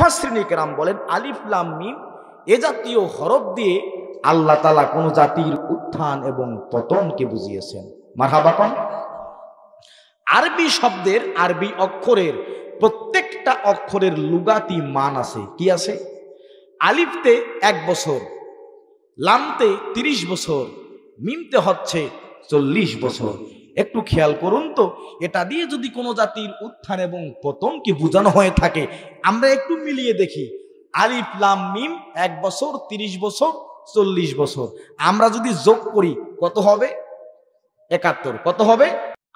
মুফাসসিরিনে কেরাম বলেন আলিফ লাম মিম এ জাতীয় হরফ দিয়ে আল্লাহ তাআলা কোন জাতির উত্থান এবং পতনকে বুঝিয়েছেন। মারহাবা কোন। আরবি শব্দের, আরবি অক্ষরের প্রত্যেকটা অক্ষরের লুগাতি মান আছে। কি আছে? আলিফতে 1 বছর, লামতে 30 বছর, মিমতে হচ্ছে 40 বছর। একটু খেয়াল করুন তো, এটা দিয়ে যদি কোনো জাতির উত্থান এবং পতনকে বোঝানো হয়ে থাকে, আমরা একটু মিলিয়ে দেখি। আলিফ লাম মিম 1 বছর, 30 বছর, 40 বছর, আমরা যদি যোগ করি কত হবে? 71। কত হবে?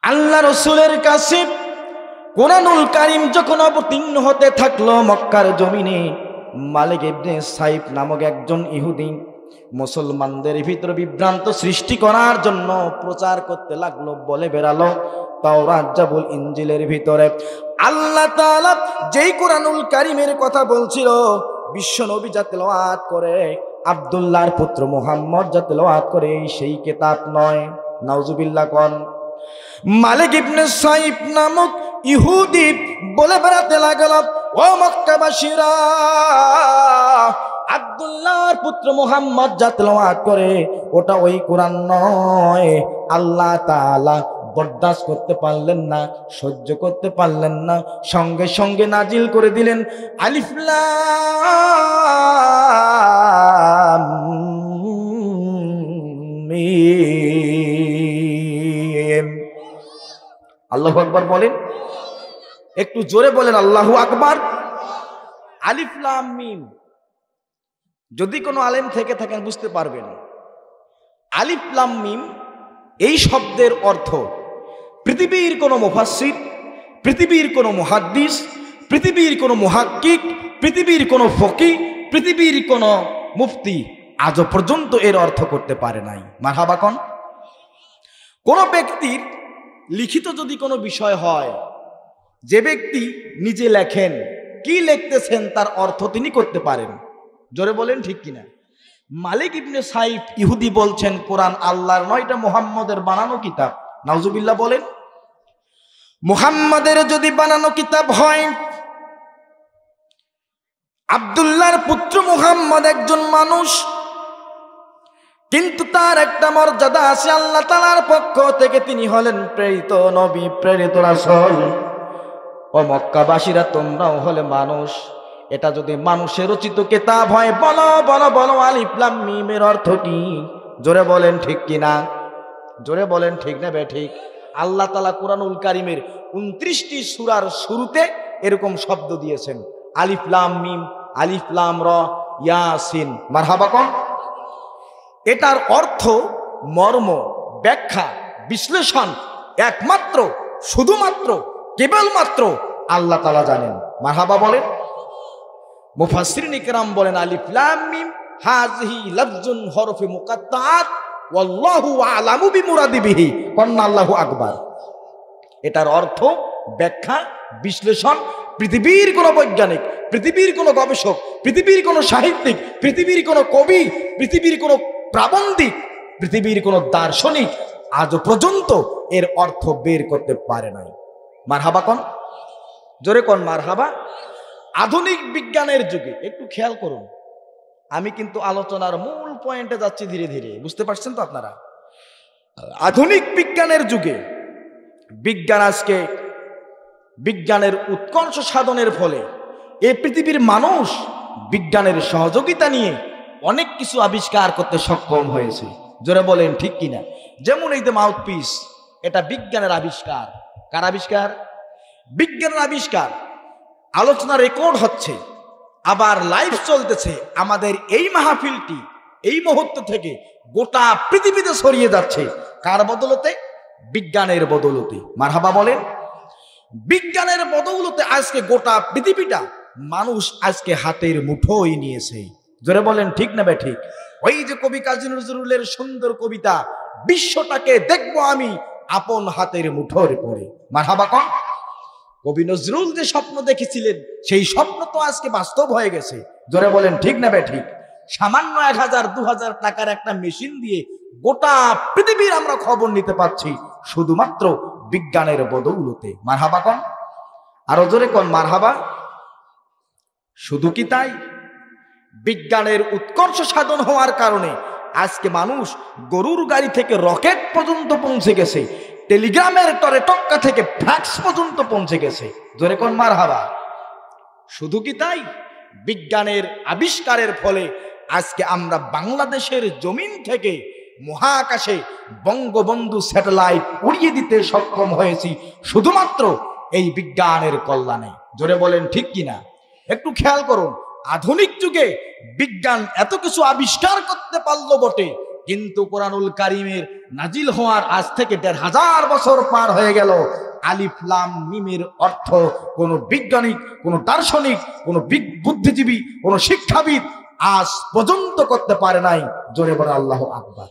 আল্লাহ রসুলের কাছে কোরআনুল কারীম যখন অবতীর্ণ হতে থাকলো মক্কার জমিনে, মালিক ইবনে সাইফ নামক একজন ইহুদি মুসলমানদের ভিতরে বিভ্রান্ত সৃষ্টি করার জন্য প্রচার করতে লাগলো, বলে বেড়ালো তাওরাত জাবুল ইনজিলের ভিতরে আল্লাহ তাআলা যেই কোরআনুল কারীমের কথা বলছিল, বিশ্ব নবী যা তেলাওয়াত করে, আব্দুল্লাহর পুত্র মুহাম্মদ যা তেলাওয়াত করে, সেই কিতাব নয়। নাউজুবিল্লাহ কোন। মালিক ইবনে সাইফ নামক ইহুদি বলে বেড়াতে লাগল, ও মক্কাবাসীরা, আব্দুল্লাহর পুত্র মুহাম্মদ যা তেলাওয়াত করে ওটা ওই কোরআন নয়। আল্লাহ তাআলা বরদাস্ত করতে পারলেন না, সহ্য করতে পারলেন না, সঙ্গে সঙ্গে নাজিল করে দিলেন আলিফ লাম মিম। আল্লাহু আকবার বলেন, একটু জোরে বলেন আল্লাহু আকবার। আলিফ লাম মিম, যদি কোনো আলেম থেকে থাকেন বুঝতে পারবেন, আলিফ লাম মিম এই শব্দের অর্থ পৃথিবীর কোনো মুফাসসির, পৃথিবীর কোনো মুহাদ্দিস, পৃথিবীর কোনো মুহাক্কিক, পৃথিবীর কোনো ফকিহ, পৃথিবীর কোনো মুফতি আজও পর্যন্ত এর অর্থ করতে পারে নাই। মারহাবা কোন। কোনো ব্যক্তির লিখিত যদি কোনো বিষয় হয়, যে ব্যক্তি নিজে লেখেন, কি লিখতেছেন তার অর্থ তিনি করতে পারেন। জোরে বলেন ঠিক কিনা। মালিক ইবনে সাইফ ইহুদি বলছেন কোরআন আল্লাহর নয়, এটা মুহাম্মদের বানানো কিতাব। নাউজুবিল্লাহ বলেন। মুহাম্মাদের যদি বানানো কিতাব হয়, আব্দুল্লাহর পুত্র মুহাম্মদ একজন মানুষ, কিন্তু তার একটা মর্যাদা আছে আল্লাহ তাআলার পক্ষ থেকে, তিনি হলেন প্রেরিত নবী, প্রেরিত রাসূল। ও মক্কাবাসীরা, তোমরাও হলে মানুষ। এটা যদি মানুষের রচিত কিতাব হয়, বলো বলো বলো আলিফ লাম মিমের অর্থ কি? জোরে বলেন ঠিক কিনা। জোরে বলেন ঠিক না বে ঠিক। আল্লাহ তাআলা কুরআনুল কারীমের 29টি সূরার শুরুতে এরকম শব্দ দিয়েছেন, আলিফ লাম মিম, আলিফ লাম র, ইয়াসিন। মারহাবা কোন। এটার অর্থ, মর্ম, ব্যাখ্যা, বিশ্লেষণ একমাত্র, শুধুমাত্র, কেবলমাত্র আল্লাহ তাআলা জানেন। মারহাবা বলেন। মুফাসসিরিনে কেরাম বলেন আলিফ লাম মিম হাযিহি লাফজুন হরফে মুকাত্তাআত ওয়াল্লাহু আ'লামু বিমুরাদিহি। কন্না আল্লাহু আকবার। এটার অর্থ, ব্যাখ্যা, বিশ্লেষণ পৃথিবীর কোন বৈজ্ঞানিক, পৃথিবীর কোন গবেষক, পৃথিবীর কোন সাহিত্যিক, পৃথিবীর কোন কবি, পৃথিবীর কোন প্রাবন্ধিক, পৃথিবীর কোন দার্শনিক আজও পর্যন্ত এর অর্থ বের করতে পারে নাই। মারহাবা কোন। জোরে কোন মারহাবা। আধুনিক বিজ্ঞানের যুগে, একটু খেয়াল করুন, আমি কিন্তু আলোচনার মূল পয়েন্টে যাচ্ছি ধীরে ধীরে, বুঝতে পারছেন তো আপনারা। আধুনিক বিজ্ঞানের যুগে বিজ্ঞান আজকে, বিজ্ঞানের উৎকর্ষ সাধনের ফলে এই পৃথিবীর মানুষ বিজ্ঞানের সহযোগিতা নিয়ে অনেক কিছু আবিষ্কার করতে সক্ষম হয়েছে। জোরে বলেন ঠিক কিনা। যেমন এই যে মাউথপিস, এটা বিজ্ঞানের আবিষ্কার। কার আবিষ্কার? বিজ্ঞানের আবিষ্কার। আলোচনা রেকর্ড হচ্ছে, আবার লাইভ চলতেছে। আমাদের এই মাহফিলটি এই মুহূর্ত থেকে গোটা পৃথিবীতে ছড়িয়ে যাচ্ছে। কার বদলতে? বিজ্ঞানের বদলতে। মারহাবা বলেন। বিজ্ঞানের বদৌলতে আজকে গোটা পৃথিবীটা মানুষ আজকে হাতের মুঠোয় নিয়েছে। জোরে বলেন ঠিক না বে ঠিক। ওই যে কবি কাজী নজরুলের সুন্দর কবিতা, বিশ্বটাকে দেখবো আমি আপন হাতের মুঠোর পরে। মারহাবা কোন। কবি নজরুল যে স্বপ্ন দেখেছিলেন, সেই স্বপ্ন তো আজকে বাস্তব হয়ে গেছে। জোরে বলেন ঠিক না বে ঠিক। সামান্য 1000-2000 টাকার একটা মেশিন দিয়ে গোটা পৃথিবীর আমরা খবর নিতে পারছি, শুধুমাত্র বিজ্ঞানের বদৌলতে। মারহাবা কোন। আরো জোরে কোন মারহাবা। শুধু কি তাই, বিজ্ঞানের উৎকর্ষ সাধন হওয়ার কারণে আজকে মানুষ গরুর গাড়ি থেকে রকেট পর্যন্ত পৌঁছে গেছে, টেলিগ্রামের তরে টক্কা থেকে ফ্যাক্স পর্যন্ত পৌঁছে গেছে। জোরে কোন মারহাবা। শুধু কি তাই, বিজ্ঞানের আবিষ্কারের ফলে আজকে আমরা বাংলাদেশের জমিন থেকে মহাকাশে বঙ্গবন্ধু স্যাটেলাইট উড়িয়ে দিতে সক্ষম হয়েছি শুধুমাত্র এই বিজ্ঞানের কল্যাণে। জোরে বলেন ঠিক কিনা। একটু খেয়াল করুন, আধুনিক যুগে বিজ্ঞান এত কিছু আবিষ্কার করতে পারলো বটে, কিন্তু কোরআনুল কারীমের নাজিল হওয়ার আজ থেকে ১৫০০ বছর পার হয়ে গেল, আলিফ লাম মিমের অর্থ কোন বিজ্ঞানিক, কোন দার্শনিক, কোন বুদ্ধিজীবী, কোন শিক্ষাবিদ আজ পর্যন্ত করতে পারে নাই। জোরে বলে আল্লাহু আকবার।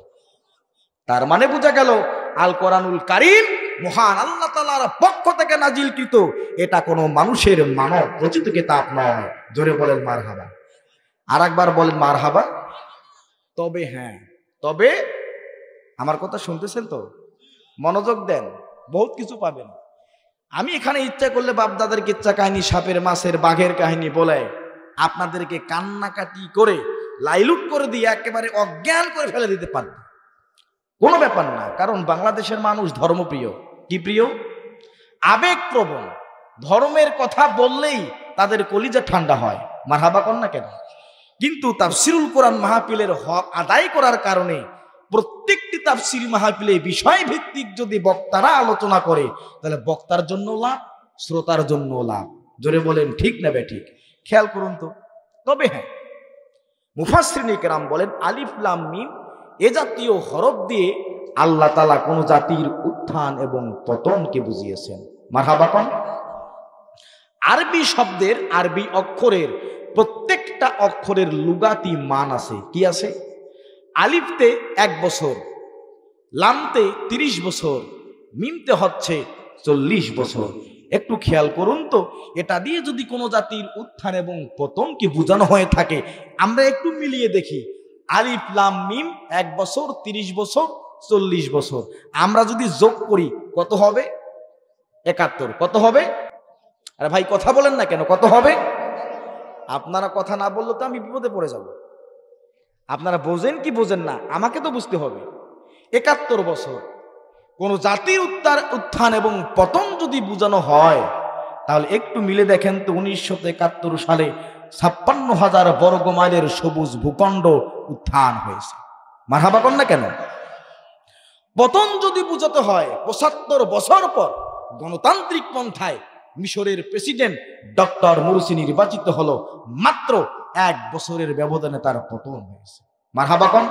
তার মানে বোঝা গেল আল কোরআনুল কারীম মহান আল্লাহ তাআলার পক্ষ থেকে নাজিলকৃত, এটা কোনো মানুষের মানব রচিত কিতাব নয়। জোরে বলেন মারহাবা। আর একবার বলেন মারহাবা। তবে হ্যাঁ, তবে আমার কথা শুনতেছেন তো, মনোযোগ দেন, বহুত কিছু পাবেন। আমি এখানে ইচ্ছা করলে বাপদাদের কিচ্ছা কাহিনী, সাপের মাছের বাঘের কাহিনী বলে আপনাদেরকে কান্নাকাটি করে লাইলুট করে দিয়ে একেবারে অজ্ঞান করে ফেলে দিতে পারব, কোনো ব্যাপার না। কারণ বাংলাদেশের মানুষ ধর্মপ্রিয়। কি প্রিয়? আবেগপ্রবণ। ধর্মের কথা বললেই তাদের কলিজা ঠান্ডা হয়। মারহাবা কর না কেন? কিন্তু তাফসিরুল কোরআন মাহফিলের হক আদায় করার কারণে প্রত্যেকটি তাফসির মাহফিলে বিষয় ভিত্তিক যদি বক্তারা আলোচনা করে, তাহলে বক্তার জন্য লাভ, শ্রোতার জন্য লাভ। জোরে বলেন ঠিক না বেঠিক? খেয়াল করুন তো। তবে হ্যাঁ, মুফাসসিরিনে কেরাম বলেন আলিফ লাম মিম এ জাতীয় হরফ দিয়ে আল্লাহ তাআলা কোন জাতির উত্থান এবং পতনকে বুঝিয়েছেন। মারহাবা কোন। আরবি শব্দের, আরবি অক্ষরের প্রত্যেকটা অক্ষরের লুগাতি মান আছে। কি আছে? আলিফতে 1 বছর, লামতে 30 বছর, মিমতে হচ্ছে 40 বছর। একটু খেয়াল করুন তো, এটা দিয়ে যদি কোনো জাতির উত্থান এবং পতনকে বোঝানো হয়ে থাকে, আমরা একটু মিলিয়ে দেখি। আলিফ লাম মিম 1 বছর, 30 বছর, 40 বছর, আমরা যদি যোগ করি কত হবে? 71। কত হবে? আরে ভাই কথা বলেন না কেন? কত হবে? আপনারা কথা না বললে তো আমি বিপদে পড়ে যাব। আপনারা বোঝেন কি বোঝেন না আমাকে তো বুঝতে হবে। 71 বছর। কোন জাতির উত্থান এবং পতন যদি বোঝানো হয়, তাহলে একটু মিলে দেখেন তো 1971 সালে 56,000 বর্গ মাইলের সবুজ ভূখণ্ড উত্থান হয়েছে। মারহাবা কর না কেন? পতন যদি বুঝাতে হয় 75 বছর পর গণতান্ত্রিক পন্থায় মিশরের প্রেসিডেন্ট ডক্টর মুরসি নির্বাচিত হলো, মাত্র 1 বছরের ব্যবধানে তার পতন হয়েছে। মারহাবা কোন।